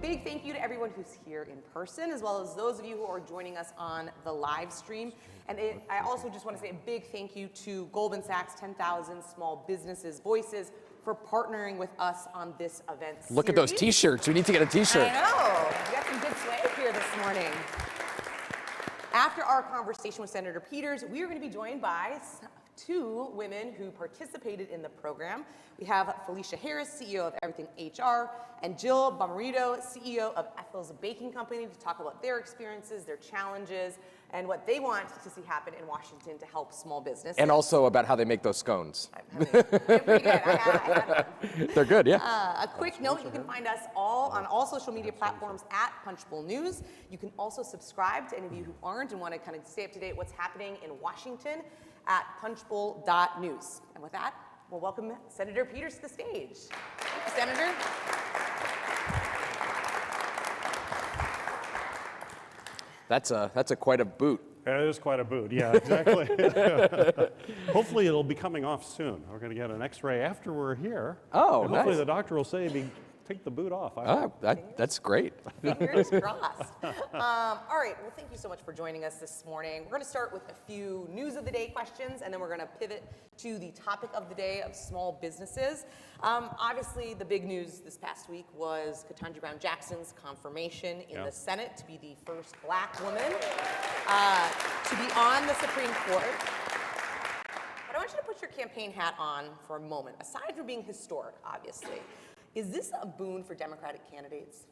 big thank you to everyone who's here in person, as well as those of you who are joining us on the live stream. And I also just want to say a big thank you to Goldman Sachs 10,000 Small Businesses Voices for partnering with us on this event series. Look at those t-shirts. We need to get a t-shirt. I know. We got some good swag here this morning. After our conversation with Senator Peters, we are going to be joined by two women who participated in the program. We have Felicia Harris, CEO of Everything HR, and Jill Bomarito, CEO of Ethel's Baking Company, to talk about their experiences, their challenges, and what they want to see happen in Washington to help small business. And also about how they make those scones. I'm pretty good. I had one. They're good, yeah. A quick note, you can find us all on all social media platforms at Punchbowl News. You can also subscribe to any of you who aren't and want to kind of stay up to date what's happening in Washington at punchbowl.news. And with that, we'll welcome Senator Peters to the stage. Thank you, Senator. That's quite a boot. It is quite a boot, yeah, exactly. Hopefully it'll be coming off soon. We're going to get an x-ray after we're here. Oh, and hopefully nice. the doctor will say, take the boot off. That's great. Fingers crossed. All right, well, thank you so much for joining us this morning. We're going to start with a few news of the day questions, and then we're going to pivot to the topic of the day of small businesses. Obviously, the big news this past week was Ketanji Brown Jackson's confirmation in the Senate to be the first Black woman to be on the Supreme Court. But I want you to put your campaign hat on for a moment. Aside from being historic, obviously, is this a boon for Democratic candidates?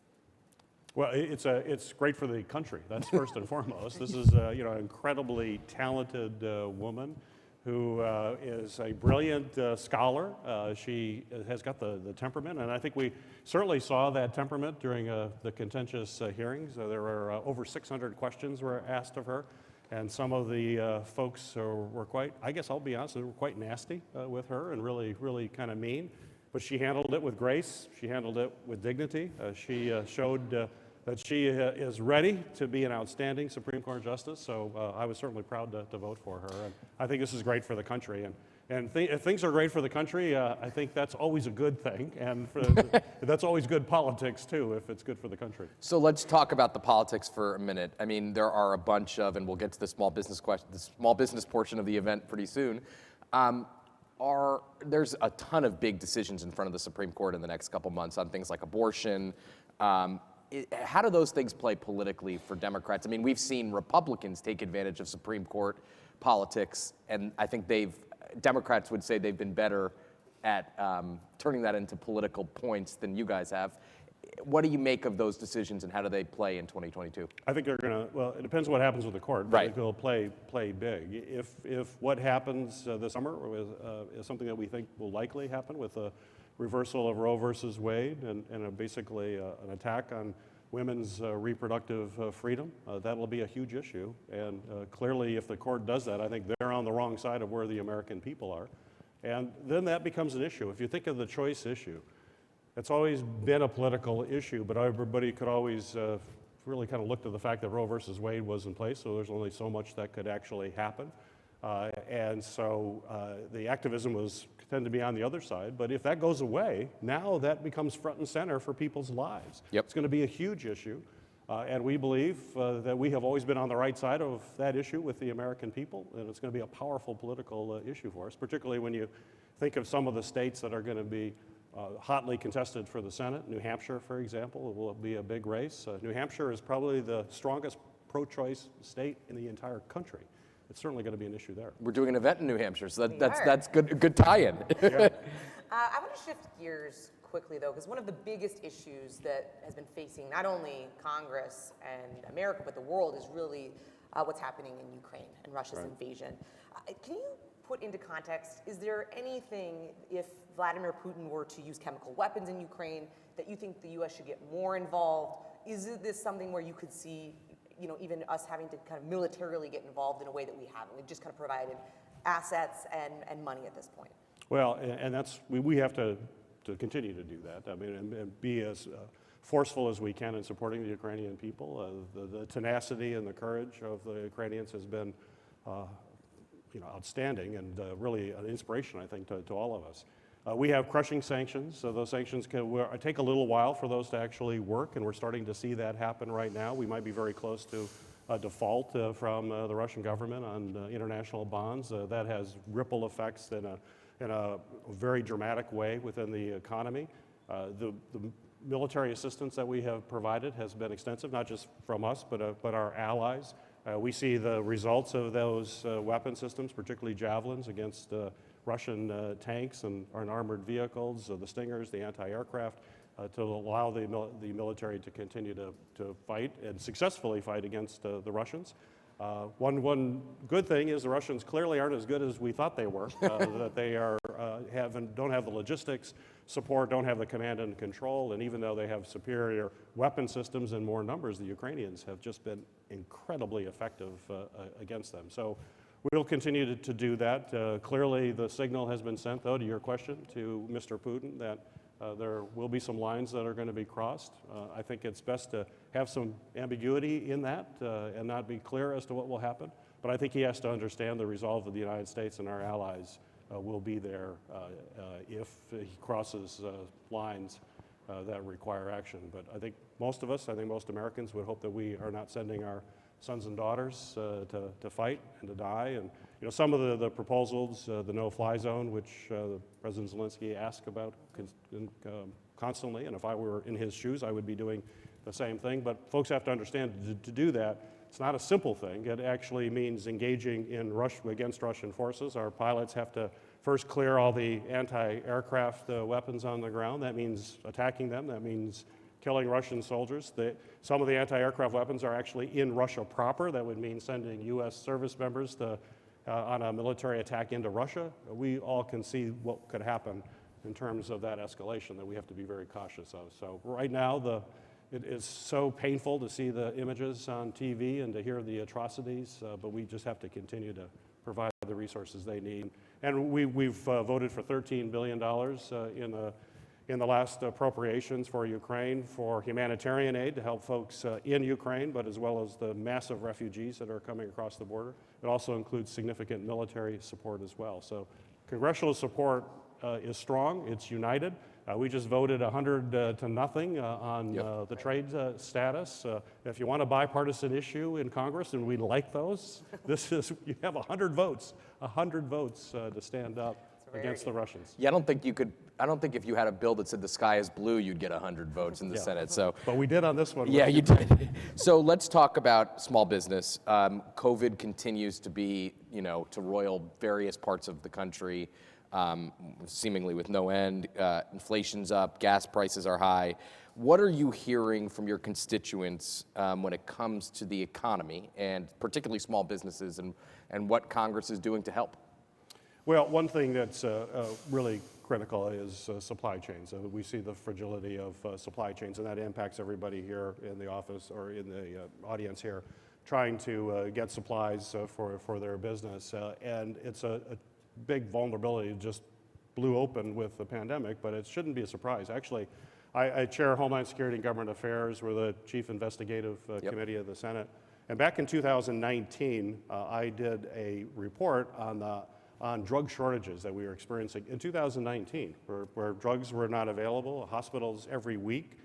Well, it's great for the country. That's first and foremost. This is an incredibly talented woman who is a brilliant scholar. She has got the temperament, and I think we certainly saw that temperament during the contentious hearings. There were over 600 questions were asked of her, and some of the folks were quite, I guess I'll be honest, they were quite nasty with her and really kind of mean. But she handled it with grace. She handled it with dignity. She showed that she is ready to be an outstanding Supreme Court justice. So I was certainly proud to vote for her. And I think this is great for the country. And if things are great for the country, I think that's always a good thing. And that's always good politics, too, if it's good for the country. So let's talk about the politics for a minute. I mean, there are a bunch of, and we'll get to the small business portion of the event pretty soon. There's a ton of big decisions in front of the Supreme Court in the next couple months on things like abortion. How do those things play politically for Democrats? I mean, we've seen Republicans take advantage of Supreme Court politics, and I think Democrats would say they've been better at turning that into political points than you guys have. What do you make of those decisions, and how do they play in 2022? I think they're going to, well, it depends what happens with the court. But I think they'll play big. If what happens this summer is something that we think will likely happen with a reversal of Roe versus Wade and basically an attack on women's reproductive freedom, that'll be a huge issue. And clearly, if the court does that, I think they're on the wrong side of where the American people are. And then that becomes an issue. If you think of the choice issue, it's always been a political issue, but everybody could always really kind of look to the fact that Roe versus Wade was in place, so there's only so much that could actually happen. And so the activism tend to be on the other side, but if that goes away, now that becomes front and center for people's lives. Yep. It's going to be a huge issue, and we believe that we have always been on the right side of that issue with the American people, and it's going to be a powerful political issue for us, particularly when you think of some of the states that are going to be hotly contested for the Senate. New Hampshire, for example, will be a big race. New Hampshire is probably the strongest pro-choice state in the entire country. It's certainly going to be an issue there. We're doing an event in New Hampshire, so that's good tie-in. I want to shift gears quickly, though, because one of the biggest issues that has been facing not only Congress and America, but the world is really what's happening in Ukraine and Russia's invasion. Can you put into context, is there anything, if Vladimir Putin were to use chemical weapons in Ukraine, that you think the U.S. should get more involved? Is this something where you could see, even us having to kind of militarily get involved in a way that we haven't? We've just kind of provided assets and money at this point. Well, and that's, we have to continue to do that. I mean, and be as forceful as we can in supporting the Ukrainian people. The tenacity and the courage of the Ukrainians has been outstanding and really an inspiration, I think, to all of us. We have crushing sanctions, so those sanctions take a little while for those to actually work, and we're starting to see that happen right now. We might be very close to a default from the Russian government on international bonds. That has ripple effects in a very dramatic way within the economy. The military assistance that we have provided has been extensive, not just from us, but our allies. We see the results of those weapon systems, particularly javelins against Russian tanks and armored vehicles, the Stingers, the anti-aircraft, to allow the military to continue to fight and successfully fight against the Russians. One good thing is the Russians clearly aren't as good as we thought they were, that they don't have the logistics support, don't have the command and control, and even though they have superior weapon systems and more numbers, the Ukrainians have just been incredibly effective against them. So we'll continue to do that. Clearly the signal has been sent, though, to your question, to Mr. Putin, that there will be some lines that are going to be crossed. I think it's best to have some ambiguity in that and not be clear as to what will happen. But I think he has to understand the resolve of the United States and our allies will be there if he crosses lines that require action. But I think most Americans would hope that we are not sending our sons and daughters to fight and to die. And some of the proposals, the no-fly zone, which President Zelensky asked about constantly, and if I were in his shoes, I would be doing the same thing. But folks have to understand to do that, it's not a simple thing. It actually means engaging against Russian forces. Our pilots have to first clear all the anti-aircraft weapons on the ground. That means attacking them. That means killing Russian soldiers. Some of the anti-aircraft weapons are actually in Russia proper. That would mean sending U.S. service members on a military attack into Russia. We all can see what could happen in terms of that escalation that we have to be very cautious of. So right now, it is so painful to see the images on TV and to hear the atrocities, but we just have to continue to provide the resources they need. And we've voted for $13 billion in the last appropriations for Ukraine for humanitarian aid to help folks in Ukraine, but as well as the massive refugees that are coming across the border. It also includes significant military support as well. So congressional support is strong, it's united. We just voted 100 to nothing on the trade status. If you want a bipartisan issue in Congress, and we like those, you have 100 votes to stand up against the Russians. Yeah, I don't think if you had a bill that said the sky is blue, you'd get 100 votes in the Senate. So, but we did on this one. Yeah, you did. So let's talk about small business. COVID continues to be, to roil various parts of the country, seemingly with no end. Inflation's up, gas prices are high. What are you hearing from your constituents when it comes to the economy, and particularly small businesses, and what Congress is doing to help? Well, one thing that's really critical is supply chains. We see the fragility of supply chains, and that impacts everybody here in the office or in the audience here, trying to get supplies for their business. And it's a big vulnerability, just blew open with the pandemic, but it shouldn't be a surprise. Actually, I chair Homeland Security and Government Affairs. We're the chief investigative committee of the Senate. And back in 2019, I did a report on drug shortages that we were experiencing in 2019, where drugs were not available. Hospitals every week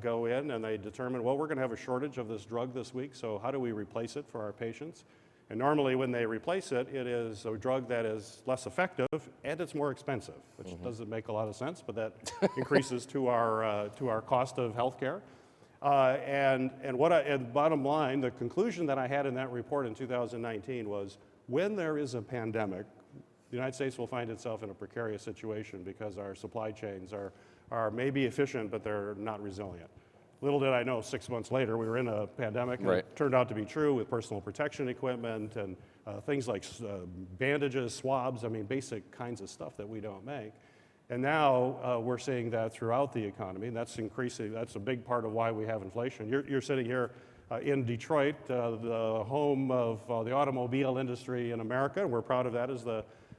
go in and they determine, well, we're going to have a shortage of this drug this week, so how do we replace it for our patients? And normally when they replace it, it is a drug that is less effective and it's more expensive, which doesn't make a lot of sense, but that increases to our cost of healthcare. And bottom line, the conclusion that I had in that report in 2019 was, when there is a pandemic, the United States will find itself in a precarious situation because our supply chains are maybe efficient, but they're not resilient. Little did I know, 6 months later, we were in a pandemic, and it turned out to be true with personal protection equipment and things like bandages, swabs, basic kinds of stuff that we don't make. And now we're seeing that throughout the economy, and that's increasing. That's a big part of why we have inflation. You're sitting here in Detroit, the home of the automobile industry in America, and we're proud of that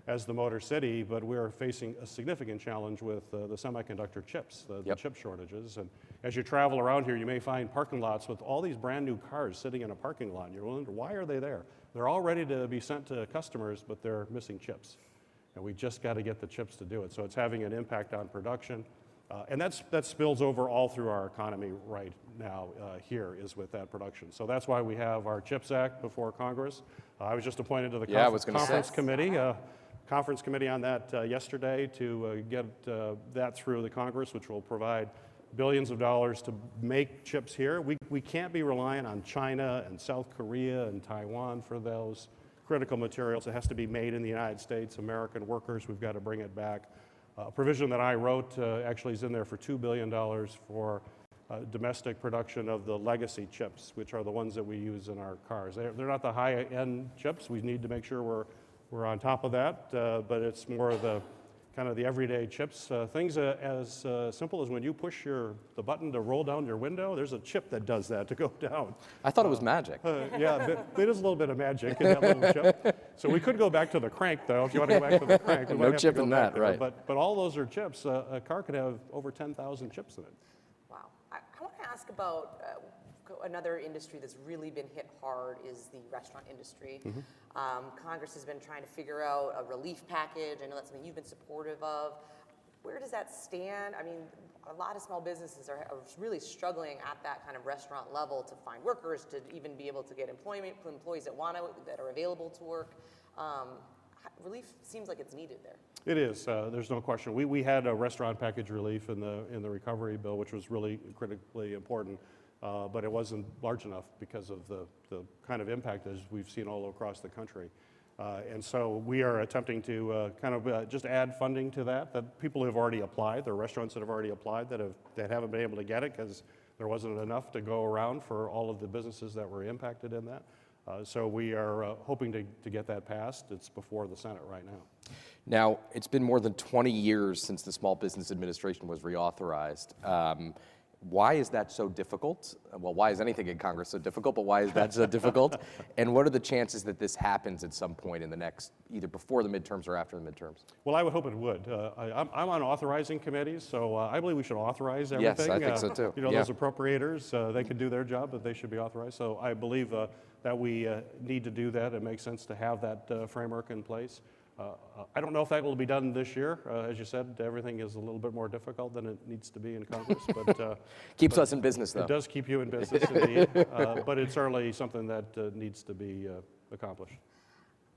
as the Motor City, but we're facing a significant challenge with the semiconductor chips, the chip shortages. And as you travel around here, you may find parking lots with all these brand new cars sitting in a parking lot, and you're wondering, why are they there? They're all ready to be sent to customers, but they're missing chips. and we just got to get the chips to do it. So it's having an impact on production. And that spills over all through our economy right now here is with that production. So that's why we have our CHIPS Act before Congress. I was just appointed to the conference committee on that yesterday to get that through the Congress, which will provide billions of dollars to make chips here. We can't be reliant on China and South Korea and Taiwan for those critical materials. It has to be made in the United States. American workers, we've got to bring it back. A provision that I wrote actually is in there for $2 billion for domestic production of the legacy chips, which are the ones that we use in our cars. They're not the high-end chips. We need to make sure we're on top of that, but it's more of the kind of the everyday chips. Things as simple as when you push the button to roll down your window, there's a chip that does that to go down. I thought it was magic. Yeah, it is a little bit of magic in that little chip. So we could go back to the crank, though, if you want to go back to the crank. We might No have chip to go in back that, there. right. But all those are chips. A car could have over 10,000 chips in it. Wow. I want to ask about another industry that's really been hit hard is the restaurant industry. Congress has been trying to figure out a relief package. I know that's something you've been supportive of. Where does that stand? I mean, a lot of small businesses are really struggling at that kind of restaurant level to find workers, to even be able to get employees that are available to work. Relief seems like it's needed there. It is. There's no question. We had a restaurant package relief in the recovery bill, which was really critically important. But it wasn't large enough because of the kind of impact as we've seen all across the country. And so we are attempting to just add funding to that people who have already applied, there are restaurants that have already applied that haven't been able to get it because there wasn't enough to go around for all of the businesses that were impacted in that. So we are hoping to get that passed. It's before the Senate right now. Now, it's been more than 20 years since the Small Business Administration was reauthorized. Why is that so difficult? Well, why is anything in Congress so difficult, but why is that so difficult? And what are the chances that this happens at some point in the next, either before the midterms or after the midterms? Well, I would hope it would. I'm on authorizing committees, so I believe we should authorize everything. Yes, I think so too. Those appropriators, they can do their job, but they should be authorized. So I believe that we need to do that. It makes sense to have that framework in place. I don't know if that will be done this year. As you said, everything is a little bit more difficult than it needs to be in Congress. But Keeps us in business, though. It does keep you in business, indeed. But it's certainly something that needs to be accomplished.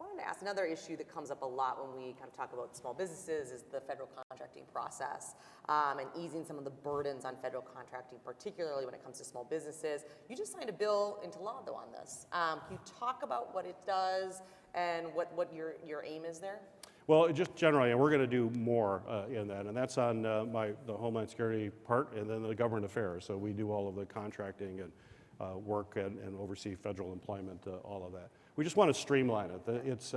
I wanted to ask another issue that comes up a lot when we kind of talk about small businesses is the federal contracting process and easing some of the burdens on federal contracting, particularly when it comes to small businesses. You just signed a bill into law, though, on this. Can you talk about what it does and what your aim is there? Well, just generally, and we're going to do more in that, and that's on the Homeland Security part and then the government affairs. So we do all of the contracting and work and oversee federal employment, all of that. We just want to streamline it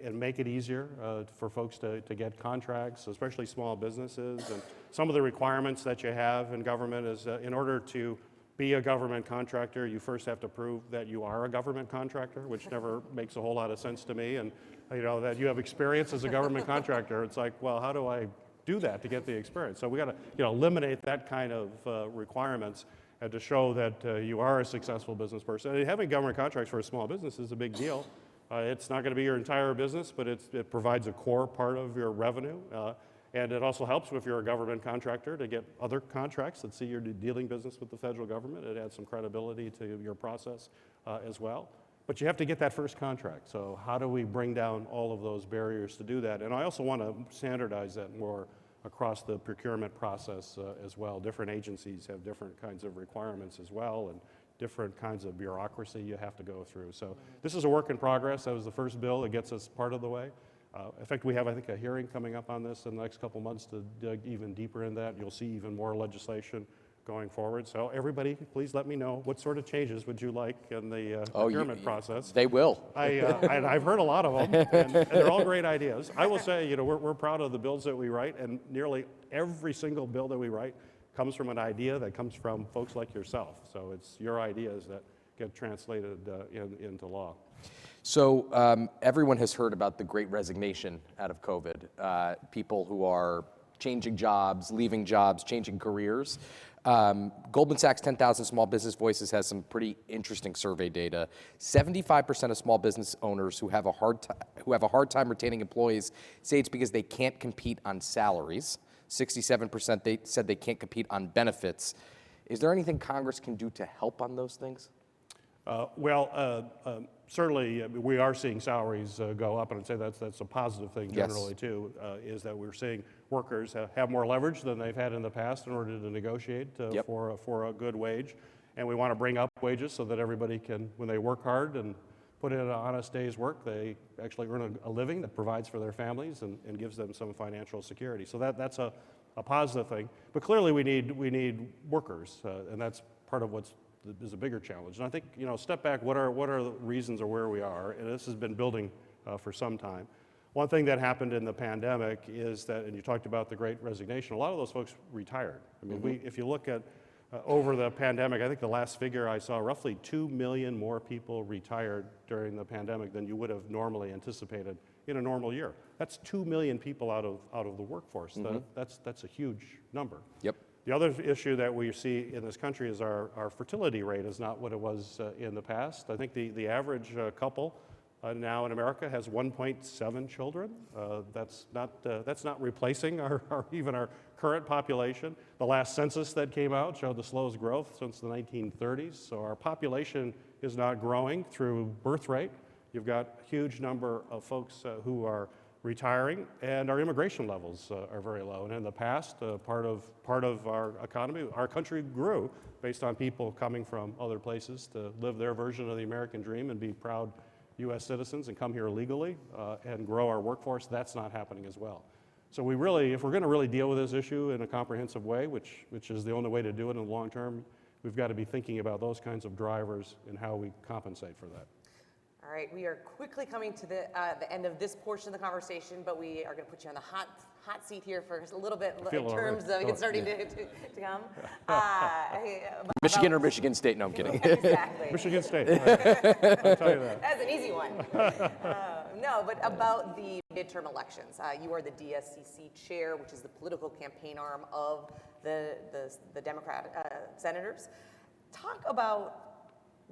and make it easier for folks to get contracts, especially small businesses. And some of the requirements that you have in government is in order to be a government contractor, you first have to prove that you are a government contractor, which never makes a whole lot of sense to me. And that you have experience as a government contractor. It's like, well, how do I do that to get the experience? So we got to eliminate that kind of requirements and to show that you are a successful business person. And having government contracts for a small business is a big deal. It's not going to be your entire business, but it provides a core part of your revenue. And it also helps if you're a government contractor to get other contracts that see you're dealing business with the federal government. It adds some credibility to your process as well. But you have to get that first contract. So how do we bring down all of those barriers to do that? And I also want to standardize that more across the procurement process as well. Different agencies have different kinds of requirements as well, and different kinds of bureaucracy you have to go through. So this is a work in progress. That was the first bill that gets us part of the way. In fact, we have, I think, a hearing coming up on this in the next couple months to dig even deeper in that. You'll see even more legislation going forward. So everybody, please let me know what sort of changes would you like in the procurement process. They will. And I've heard a lot of them, and they're all great ideas. I will say, we're proud of the bills that we write, and nearly every single bill that we write comes from an idea that comes from folks like yourself. So it's your ideas that get translated into law. So everyone has heard about the Great Resignation out of COVID. People who are changing jobs, leaving jobs, changing careers. Goldman Sachs 10,000 Small Business Voices has some pretty interesting survey data. 75% of small business owners who have a hard time retaining employees say it's because they can't compete on salaries. 67% they said they can't compete on benefits. Is there anything Congress can do to help on those things? Certainly we are seeing salaries go up, and I'd say that's a positive thing generally Yes. too, is that we're seeing workers have more leverage than they've had in the past in order to negotiate Yep. for a good wage. And we want to bring up wages so that everybody can, when they work hard and put in an honest day's work, they actually earn a living that provides for their families and gives them some financial security. So that's a positive thing. But clearly we need workers, and that's part of what's is a bigger challenge. And I think, step back, what are the reasons or where we are? And this has been building for some time. One thing that happened in the pandemic is that, and you talked about the Great Resignation, a lot of those folks retired. I mean, if you look at over the pandemic, I think the last figure I saw, roughly 2 million more people retired during the pandemic than you would have normally anticipated in a normal year. That's 2 million people out of the workforce. That's a huge number. Yep. The other issue that we see in this country is our fertility rate is not what it was in the past. I think the average couple now in America has 1.7 children. That's not replacing even our current population. The last census that came out showed the slowest growth since the 1930s. So our population is not growing through birth rate. You've got a huge number of folks who are retiring, and our immigration levels are very low. And in the past, part of our economy, our country grew based on people coming from other places to live their version of the American dream and be proud U.S. citizens and come here legally and grow our workforce. That's not happening as well. So we really, if we're going to really deal with this issue in a comprehensive way, which is the only way to do it in the long term, we've got to be thinking about those kinds of drivers and how we compensate for that. All right, we are quickly coming to the end of this portion of the conversation, but we are going to put you on the hot seat here for a little bit in terms of it starting to come. Michigan or Michigan State? No, I'm kidding. Exactly. Michigan State. I'll tell you that. That's an easy one. No, but about the midterm elections. You are the DSCC chair, which is the political campaign arm of the Democrat senators. Talk about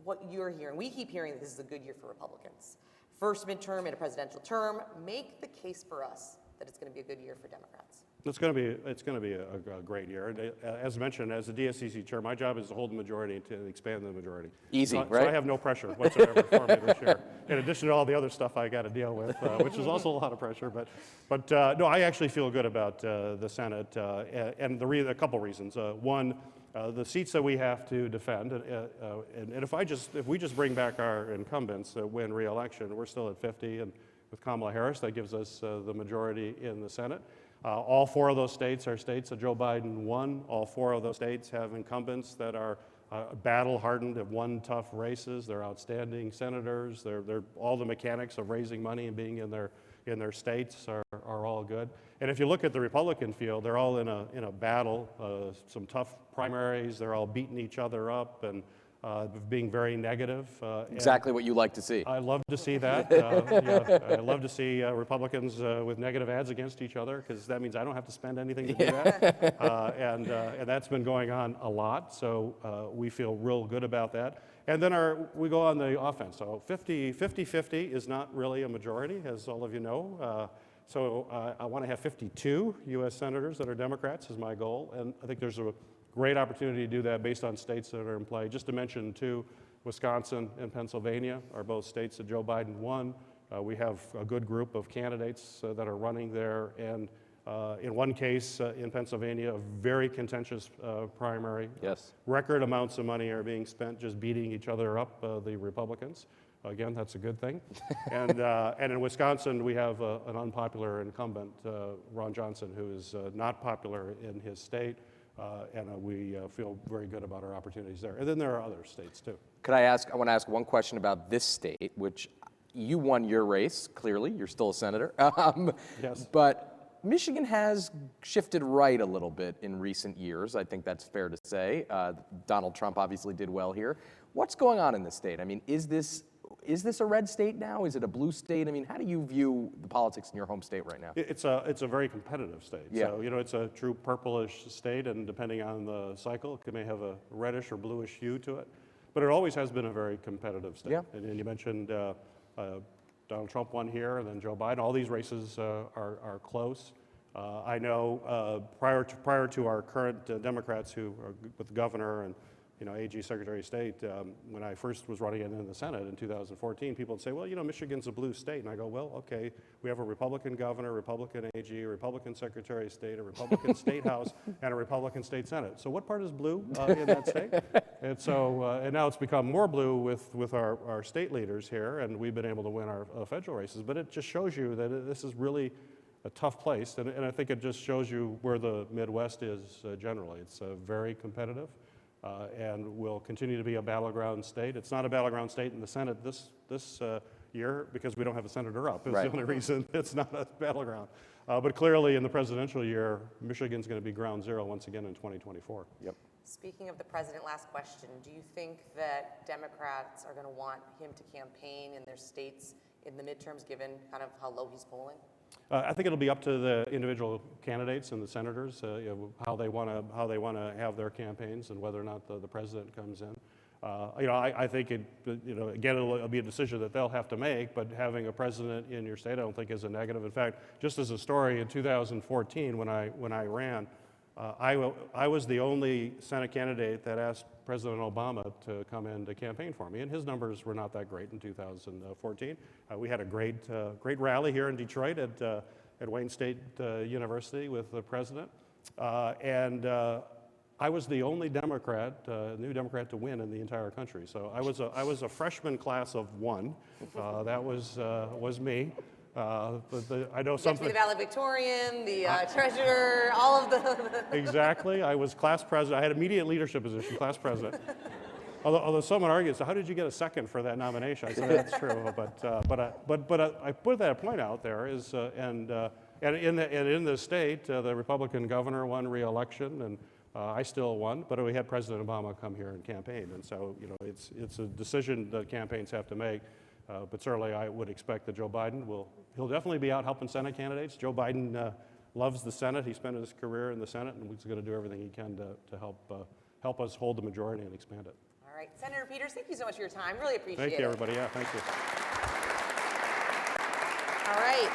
what you're hearing. We keep hearing that this is a good year for Republicans. First midterm in a presidential term. Make the case for us that it's going to be a good year for Democrats. It's going to be a great year. And as mentioned, as the DSCC chair, my job is to hold the majority and to expand the majority. Easy, right? So I have no pressure whatsoever for me this year. In addition to all the other stuff I got to deal with, which is also a lot of pressure. But no, I actually feel good about the Senate, and a couple reasons. One, the seats that we have to defend, and if we just bring back our incumbents, win re-election, we're still at 50, and with Kamala Harris, that gives us the majority in the Senate. All four of those states are states that Joe Biden won. All four of those states have incumbents that are battle-hardened, have won tough races. They're outstanding senators. They're all the mechanics of raising money and being in their states are all good. And if you look at the Republican field, they're all in a battle, some tough primaries. They're all beating each other up and being very negative. Exactly what you like to see. I love to see that. I love to see Republicans with negative ads against each other, because that means I don't have to spend anything to do that. And that's been going on a lot, so we feel real good about that. And then we go on the offense. So 50-50 is not really a majority, as all of you know. So I want to have 52 U.S. senators that are Democrats is my goal, and I think there's a great opportunity to do that based on states that are in play. Just to mention two, Wisconsin and Pennsylvania are both states that Joe Biden won. We have a good group of candidates that are running there, and in one case in Pennsylvania, a very contentious primary. Yes. Record amounts of money are being spent just beating each other up, the Republicans. Again, that's a good thing. And in Wisconsin, we have an unpopular incumbent, Ron Johnson, who is not popular in his state. And we feel very good about our opportunities there. And then there are other states too. I want to ask one question about this state, which you won your race, clearly. You're still a senator. Yes. But Michigan has shifted right a little bit in recent years. I think that's fair to say. Donald Trump obviously did well here. What's going on in this state? I mean, is this is this a red state now? Is it a blue state? I mean, how do you view the politics in your home state right now? It's a very competitive state. Yeah. So, it's a true purplish state, and depending on the cycle, it may have a reddish or bluish hue to it. But it always has been a very competitive state. Yeah. And you mentioned Donald Trump won here, and then Joe Biden. All these races are close. I know prior to our current Democrats who are with the governor and AG Secretary of State, when I first was running in the Senate in 2014, people would say, well, Michigan's a blue state. And I go, well, okay, we have a Republican governor, Republican AG, a Republican Secretary of State, a Republican State House, and a Republican State Senate. So what part is blue in that state? And so, and now it's become more blue with our state leaders here, and we've been able to win our federal races. But it just shows you that this is really a tough place, and I think it just shows you where the Midwest is generally. It's very competitive. And will continue to be a battleground state. It's not a battleground state in the Senate this year because we don't have a senator up. It's Right. the only reason it's not a battleground. But clearly in the presidential year, Michigan's going to be ground zero once again in 2024. Yep. Speaking of the president, last question. Do you think that Democrats are going to want him to campaign in their states in the midterms, given kind of how low he's polling? I think it'll be up to the individual candidates and the senators, how they want to have their campaigns and whether or not the president comes in. I think again, it'll be a decision that they'll have to make. But having a president in your state, I don't think is a negative. In fact, just as a story, in 2014, when I ran, I was the only Senate candidate that asked President Obama to come in to campaign for me, and his numbers were not that great in 2014. We had a great rally here in Detroit at Wayne State University with the president, and I was the only Democrat, new Democrat, to win in the entire country. So I was a freshman class of one. That was me. I know something. The valedictorian, the treasurer, all of the. Exactly. I was class president. I had immediate leadership position, class president. Although someone argues, so how did you get a second for that nomination? I said that's true, but I put that point out there is, and in the state, the Republican governor won re-election, and I still won, but we had President Obama come here and campaign, and so it's a decision that campaigns have to make. But certainly, I would expect that Joe Biden he'll definitely be out helping Senate candidates. Joe Biden loves the Senate. He spent his career in the Senate, and he's going to do everything he can to help us hold the majority and expand it. All right, Senator Peters, thank you so much for your time. Really appreciate it. Thank you, everybody. Yeah, thank you. All right.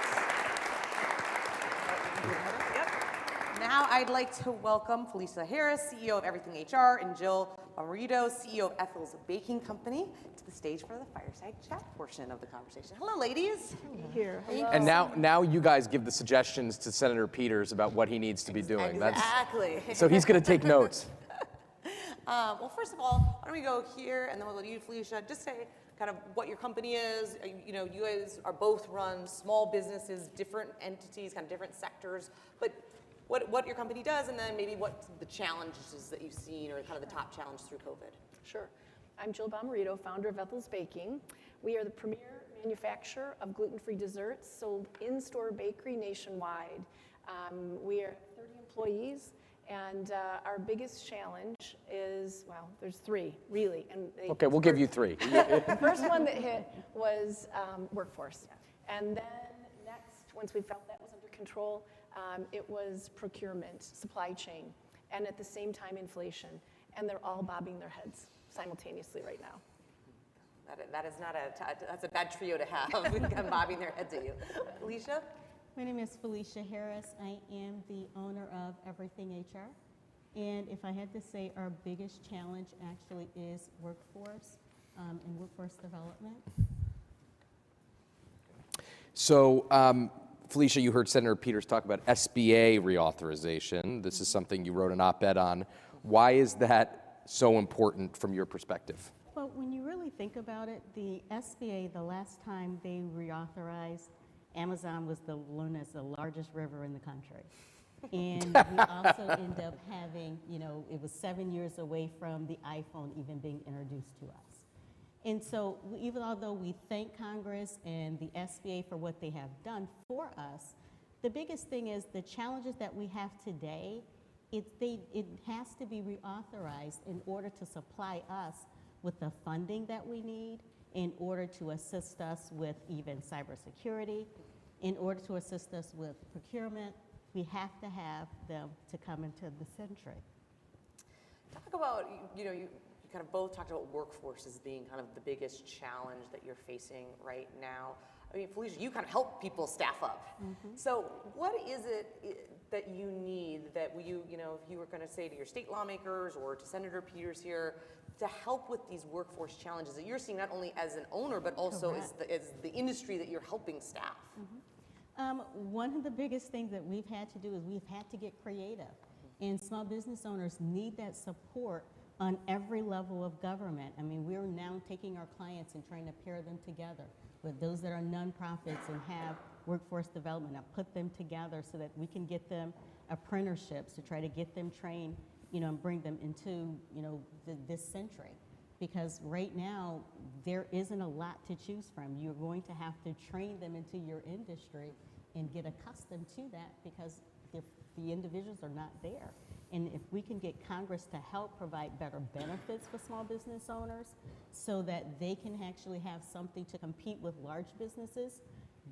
Yep. Now I'd like to welcome Felicia Harris, CEO of Everything HR, and Jill Marito, CEO of Ethel's Baking Company, to the stage for the Fireside Chat portion of the conversation. Hello, ladies. Here. And now you guys give the suggestions to Senator Peters about what he needs to be doing. Exactly. So he's going to take notes. Well, first of all, why don't we go here, and then we'll go to you, Felicia. Just say kind of what your company is. You guys are both run small businesses, different entities, kind of different sectors, but what your company does, and then maybe what the challenges that you've seen, or kind of the top challenge through COVID. Sure. I'm Jill Marito, founder of Ethel's Baking. We are the premier manufacturer of gluten-free desserts sold in-store bakery nationwide. We are 30 employees, and our biggest challenge is, well, there's three, really. And Okay, we'll give you three. The first one that hit was workforce. And then next, once we felt that was under control, it was procurement, supply chain, and at the same time, inflation. And they're all bobbing their heads simultaneously right now. That is not that's a bad trio to have, come bobbing their heads at you. Felicia? My name is Felicia Harris. I am the owner of Everything HR. And if I had to say, our biggest challenge actually is workforce and workforce development. So, Felicia, you heard Senator Peters talk about SBA reauthorization. This is something you wrote an op-ed on. Why is that so important from your perspective? Well, when you really think about it, the SBA, the last time they reauthorized, Amazon was known as the largest river in the country. And we also end up having, it was 7 years away from the iPhone even being introduced to us. And so even although we thank Congress and the SBA for what they have done for us, the biggest thing is the challenges that we have today, it has to be reauthorized in order to supply us with the funding that we need in order to assist us with even cybersecurity, in order to assist us with procurement. We have to have them to come into the century. Talk about, you kind of both talked about workforce as being kind of the biggest challenge that you're facing right now. I mean, Felicia, you kind of help people staff up. So what is it that you need that if you were going to say to your state lawmakers or to Senator Peters here to help with these workforce challenges that you're seeing not only as an owner but also as the industry that you're helping staff? One of the biggest things that we've had to do is we've had to get creative. And small business owners need that support on every level of government. I mean, we're now taking our clients and trying to pair them together with those that are nonprofits and have workforce development and put them together so that we can get them apprenticeships to try to get them trained, and bring them into, this century. Because right now, there isn't a lot to choose from. You're going to have to train them into your industry and get accustomed to that because the individuals are not there. And if we can get Congress to help provide better benefits for small business owners so that they can actually have something to compete with large businesses,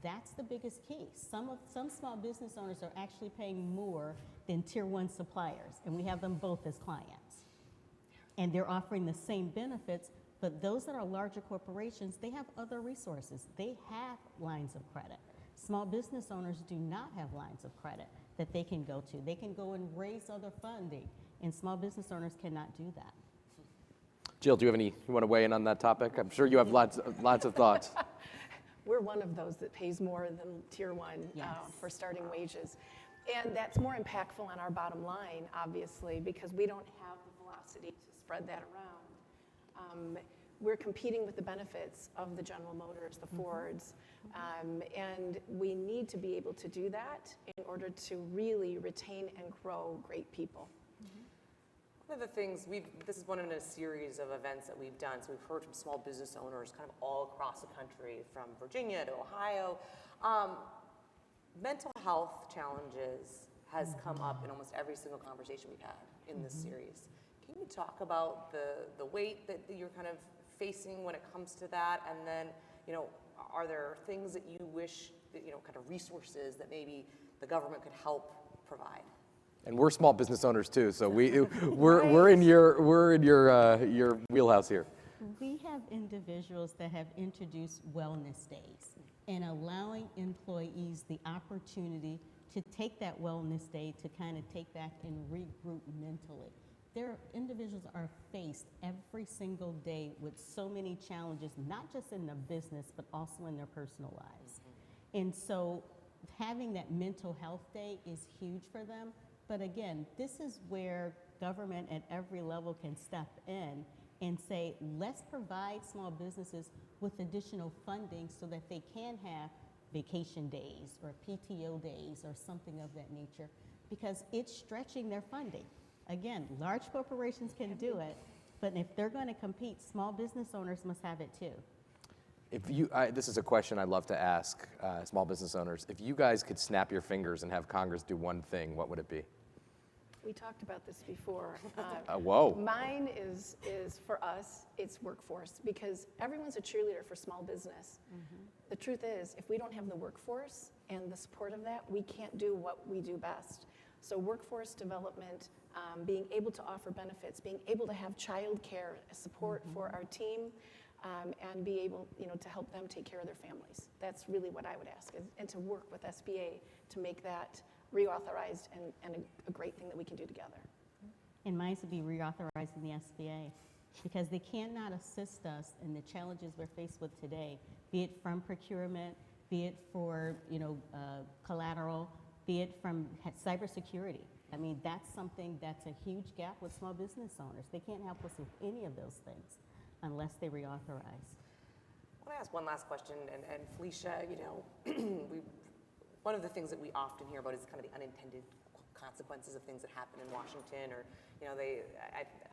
that's the biggest key. Some small business owners are actually paying more than tier 1 suppliers, and we have them both as clients. And they're offering the same benefits, but those that are larger corporations, they have other resources. They have lines of credit. Small business owners do not have lines of credit that they can go to. They can go and raise other funding, and small business owners cannot do that. Jill, do you want to weigh in on that topic? I'm sure you have lots of thoughts. We're one of those that pays more than tier 1 for starting wages. And that's more impactful on our bottom line, obviously, because we don't have the velocity to spread that around. We're competing with the benefits of the General Motors, the Fords, and we need to be able to do that in order to really retain and grow great people. One of the things this is one in a series of events that we've done. So we've heard from small business owners kind of all across the country, from Virginia to Ohio. Mental health challenges has come up in almost every single conversation we've had in this series. Can you talk about the weight that you're kind of facing when it comes to that? And then, are there things that you wish, kind of resources that maybe the government could help provide? And we're small business owners too, so we're in your wheelhouse here. We have individuals that have introduced wellness days and allowing employees the opportunity to take that wellness day to kind of take back and regroup mentally. Individuals are faced every single day with so many challenges, not just in their business, but also in their personal lives. And so having that mental health day is huge for them. But again, this is where government at every level can step in and say, let's provide small businesses with additional funding so that they can have vacation days or PTO days or something of that nature, because it's stretching their funding. Again, large corporations can do it, but if they're going to compete, small business owners must have it too. This is a question I'd love to ask small business owners. If you guys could snap your fingers and have Congress do one thing, what would it be? We talked about this before. Whoa. Mine is for us, it's workforce, because everyone's a cheerleader for small business. The truth is, if we don't have the workforce and the support of that, we can't do what we do best. So workforce development, being able to offer benefits, being able to have child care support for our team, and be able, to help them take care of their families. That's really what I would ask, and to work with SBA to make that reauthorized and a great thing that we can do together. And mine would be reauthorizing the SBA, because they cannot assist us in the challenges we're faced with today, be it from procurement, be it for collateral, be it from cybersecurity. I mean, that's something that's a huge gap with small business owners. They can't help us with any of those things unless they reauthorize. I want to ask one last question, and Felicia, one of the things that we often hear about is kind of the unintended consequences of things that happen in Washington, or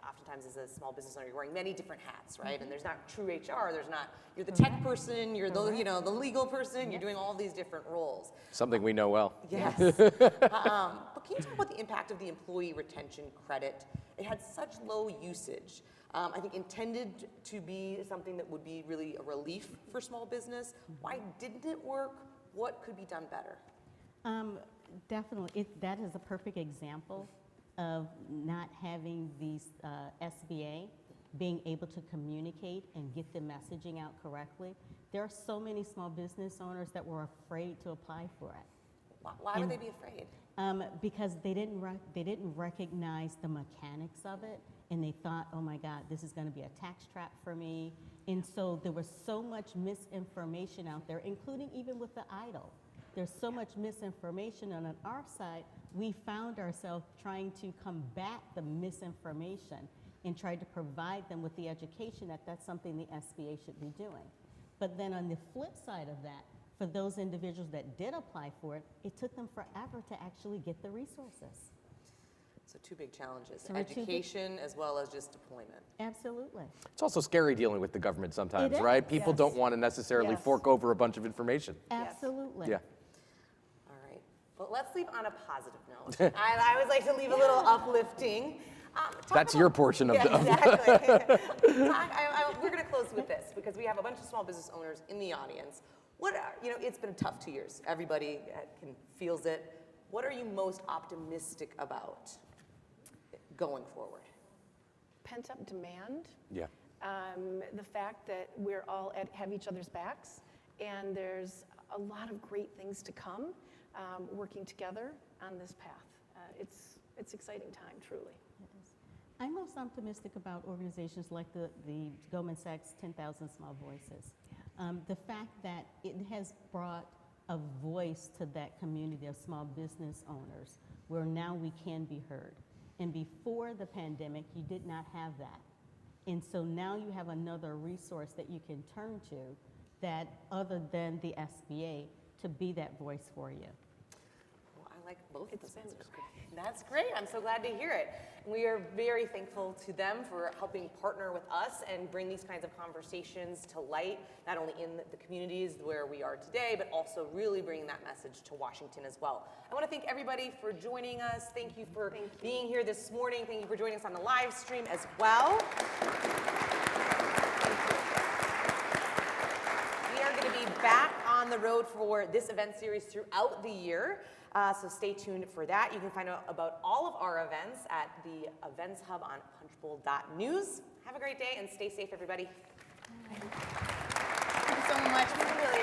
oftentimes as a small business owner, you're wearing many different hats, right? And there's not true HR. You're the tech person. You're the the legal person. You're doing all these different roles. Something we know well. Yes. But can you talk about the impact of the employee retention credit? It had such low usage. I think intended to be something that would be really a relief for small business. Why didn't it work? What could be done better? Definitely, that is a perfect example of not having these SBA being able to communicate and get the messaging out correctly. There are so many small business owners that were afraid to apply for it. Why would they be afraid? Because they didn't recognize the mechanics of it, and they thought, oh my God, this is going to be a tax trap for me. And so there was so much misinformation out there, including even with the EIDL. There's so much misinformation, and on our side, we found ourselves trying to combat the misinformation and tried to provide them with the education that that's something the SBA should be doing. But then on the flip side of that, for those individuals that did apply for it, it took them forever to actually get the resources. So two big challenges, So education as well as just deployment. Absolutely. It's also scary dealing with the government sometimes, It is. right? People Yes. don't want to necessarily Yes. fork over a bunch of information. Absolutely. Yeah. All right, but let's leave on a positive note. I always like to leave a little uplifting. That's your portion of the. Exactly. We're going to close with this because we have a bunch of small business owners in the audience. It's been a tough 2 years. Everybody feels it. What are you most optimistic about going forward? Pent-up demand. Yeah. The fact that we're all have each other's backs, and there's a lot of great things to come working together on this path. It's exciting time, truly. I'm most optimistic about organizations like the Goldman Sachs 10,000 Small Voices. The fact that it has brought a voice to that community of small business owners where now we can be heard. And before the pandemic, you did not have that. And so now you have another resource that you can turn to that other than the SBA to be that voice for you. Well, I like both of those It's been answers. That's great. I'm so glad to hear it. We are very thankful to them for helping partner with us and bring these kinds of conversations to light, not only in the communities where we are today, but also really bringing that message to Washington as well. I want to thank everybody for joining us. Thank you for being here this morning. Thank you for joining us on the live stream as well. We are going to be back on the road for this event series throughout the year. So stay tuned for that. You can find out about all of our events at the Events Hub on punchbowl.news. Have a great day and stay safe, everybody. Thank you so much. Thank you, Julia.